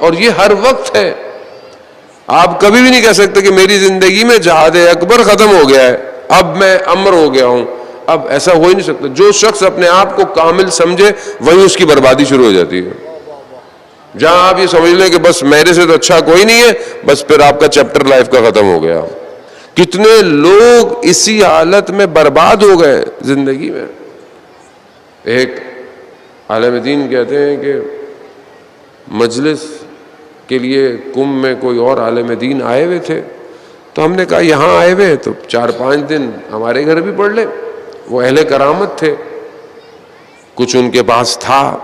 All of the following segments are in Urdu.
اور یہ ہر وقت ہے. آپ کبھی بھی نہیں کہہ سکتے کہ میری زندگی میں جہاد اکبر ختم ہو گیا ہے, اب میں امر ہو گیا ہوں. اب ایسا ہو ہی نہیں سکتا. جو شخص اپنے آپ کو کامل سمجھے وہیں اس کی بربادی شروع ہو جاتی ہے. جہاں آپ یہ سمجھ لیں کہ بس میرے سے تو اچھا کوئی نہیں ہے, بس پھر آپ کا چیپٹر لائف کا ختم ہو گیا. کتنے لوگ اسی حالت میں برباد ہو گئے زندگی میں. ایک عالم دین کہتے ہیں کہ مجلس کے لیے کم میں کوئی اور عالم دین آئے ہوئے تھے, تو ہم نے کہا یہاں آئے ہوئے تو 4-5 دن ہمارے گھر بھی پڑھ لیں. وہ اہل کرامت تھے, کچھ ان کے پاس تھا,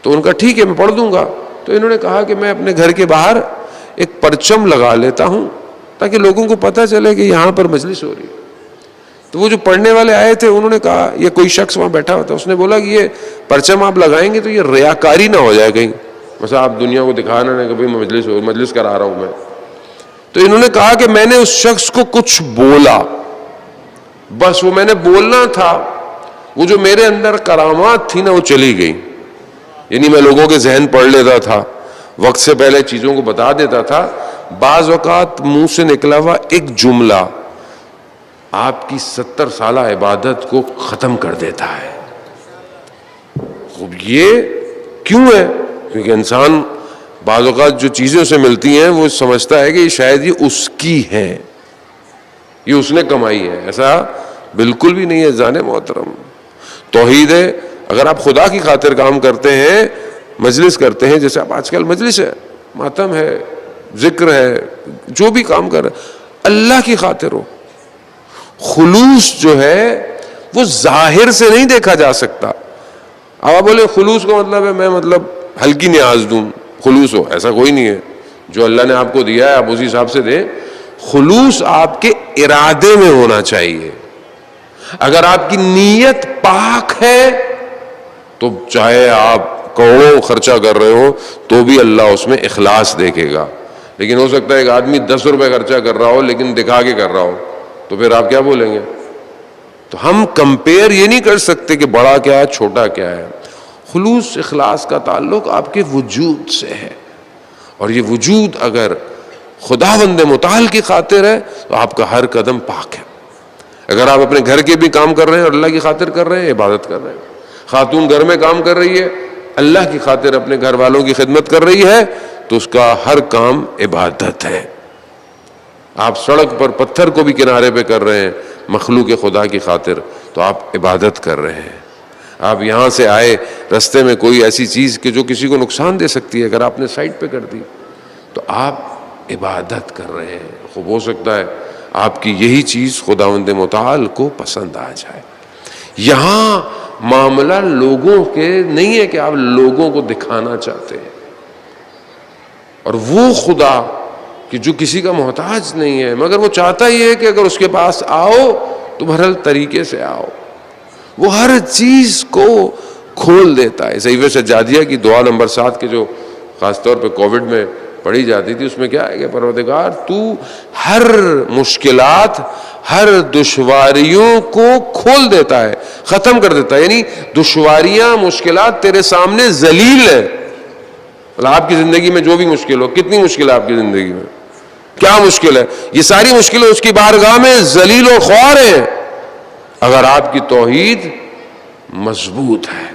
تو ان کا ٹھیک ہے میں پڑھ دوں گا. تو انہوں نے کہا کہ میں اپنے گھر کے باہر ایک پرچم لگا لیتا ہوں تاکہ لوگوں کو پتہ چلے کہ یہاں پر مجلس ہو رہی ہے. تو وہ جو پڑھنے والے آئے تھے انہوں نے کہا, یہ کوئی شخص وہاں بیٹھا ہوا تھا, اس نے بولا کہ یہ پرچم آپ لگائیں گے تو یہ ریاکاری نہ ہو جائے کہیں, مثلا آپ دنیا کو دکھانا نہیں کہ بھائی مجلس کرا رہا ہوں میں. تو انہوں نے کہا کہ میں نے اس شخص کو کچھ بولا, بس وہ میں نے بولنا تھا, وہ جو میرے اندر کرامات تھی نا وہ چلی گئی. یعنی میں لوگوں کے ذہن پڑھ لیتا تھا, وقت سے پہلے چیزوں کو بتا دیتا تھا. بعض اوقات منہ سے نکلا ہوا ایک جملہ آپ کی 70 سالہ عبادت کو ختم کر دیتا ہے. یہ کیوں ہے؟ کیونکہ انسان بعض اوقات جو چیزیں اسے ملتی ہیں وہ سمجھتا ہے کہ شاید یہ اس کی ہے, یہ اس نے کمائی ہے. ایسا بالکل بھی نہیں ہے جان محترم. توحید ہے, اگر آپ خدا کی خاطر کام کرتے ہیں, مجلس کرتے ہیں, جیسے آپ آج کل مجلس ہے, ماتم ہے, ذکر ہے, جو بھی کام کر رہے اللہ کی خاطر ہو. خلوص جو ہے وہ ظاہر سے نہیں دیکھا جا سکتا. اب آپ بولے خلوص کا مطلب ہے میں مطلب ہلکی نیاز دوں, خلوص ہو, ایسا کوئی نہیں ہے. جو اللہ نے آپ کو دیا ہے آپ اسی حساب سے دیں. خلوص آپ کے ارادے میں ہونا چاہیے. اگر آپ کی نیت پاک ہے تو چاہے آپ کروڑوں خرچہ کر رہے ہو تو بھی اللہ اس میں اخلاص دیکھے گا. لیکن ہو سکتا ہے ایک آدمی 10 روپے خرچہ کر رہا ہو لیکن دکھا کے کر رہا ہو, تو پھر آپ کیا بولیں گے؟ تو ہم کمپیئر یہ نہیں کر سکتے کہ بڑا کیا ہے چھوٹا کیا ہے. خلوص اخلاص کا تعلق آپ کے وجود سے ہے, اور یہ وجود اگر خداوند متعال کی خاطر ہے تو آپ کا ہر قدم پاک ہے. اگر آپ اپنے گھر کے بھی کام کر رہے ہیں اور اللہ کی خاطر کر رہے ہیں, عبادت کر رہے ہیں. خاتون گھر میں کام کر رہی ہے, اللہ کی خاطر اپنے گھر والوں کی خدمت کر رہی ہے, تو اس کا ہر کام عبادت ہے. آپ سڑک پر پتھر کو بھی کنارے پہ کر رہے ہیں مخلوق خدا کی خاطر, تو آپ عبادت کر رہے ہیں. آپ یہاں سے آئے, رستے میں کوئی ایسی چیز کہ جو کسی کو نقصان دے سکتی ہے اگر آپ نے سائڈ پہ کر دی تو آپ عبادت کر رہے ہیں. خوب ہو سکتا ہے آپ کی یہی چیز خداوند متعال کو پسند آ جائے. یہاں معاملہ لوگوں کے نہیں ہے کہ آپ لوگوں کو دکھانا چاہتے ہیں, اور وہ خدا کہ جو کسی کا محتاج نہیں ہے مگر وہ چاہتا ہی ہے کہ اگر اس کے پاس آؤ تو بہرحال طریقے سے آؤ. وہ ہر چیز کو کھول دیتا ہے. صحیفہ سجادیہ کی دعا نمبر 7 کے جو خاص طور پہ کووڈ میں پڑھی جاتی تھی, اس میں کیا ہے کہ پروردگار تو ہر مشکلات, ہر دشواریوں کو کھول دیتا ہے, ختم کر دیتا ہے. یعنی دشواریاں مشکلات تیرے سامنے ذلیل ہے. آپ کی زندگی میں جو بھی مشکل ہو, کتنی مشکل ہے آپ کی زندگی میں, کیا مشکل ہے, یہ ساری مشکلیں اس کی بارگاہ میں ذلیل و خوار ہیں اگر آپ کی توحید مضبوط ہے.